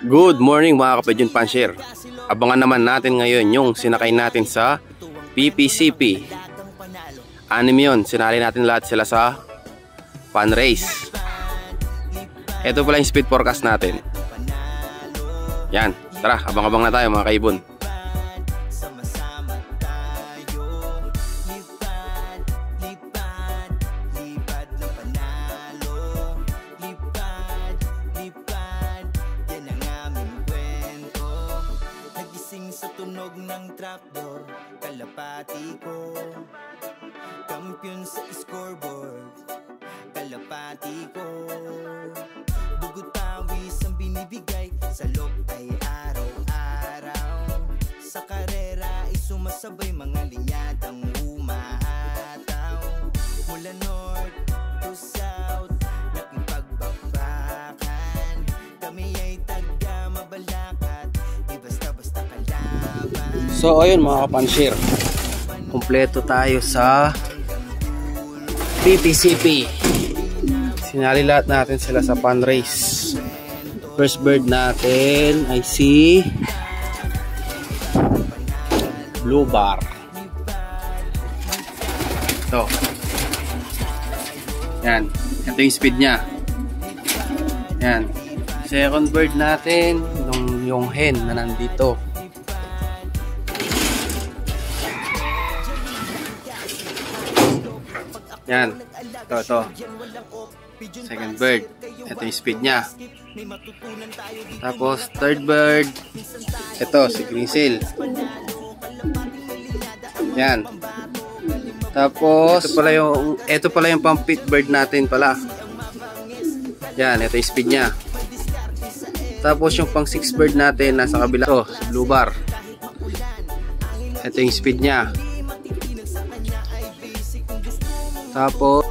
Good morning mga kapedyon Panshir. Abangan naman natin ngayon yung sinakay natin sa PPCP. Anim yun, sinali natin lahat sila sa fun race. Ito pala yung speed forecast natin. Yan, tara, abang-abang na tayo mga kaibon. Sa tunog ng trapdoor, kalapati ko. Kampiyon sa scoreboard, kalapati ko. Dugot pawis ang binibigay, sa loob ay araw-araw. Sa karera ay sumasabay mga linyadang umahataw. Mula north to south, nakipagbakbakan. Kami ay taga Mabalacat, di basta-basta kalaban. So ayun mga kapanshir, kumpleto tayo sa PPCP. Sinali lahat natin sila sa fun race. First bird natin ay si Blue Bar. Ito. Yan, ito yung speed nya. Yan. Second bird natin yung hen na nandito. Yan, ito second bird, ito yung speed nya. Tapos third bird, ito si Grizzle. Yan. Tapos ito pala yung pang pit bird natin pala. Yan, ito yung speed nya. Tapos yung pang 6 bird natin nasa kabila, ito si Blue Bar. Ito yung speed nya. Tapos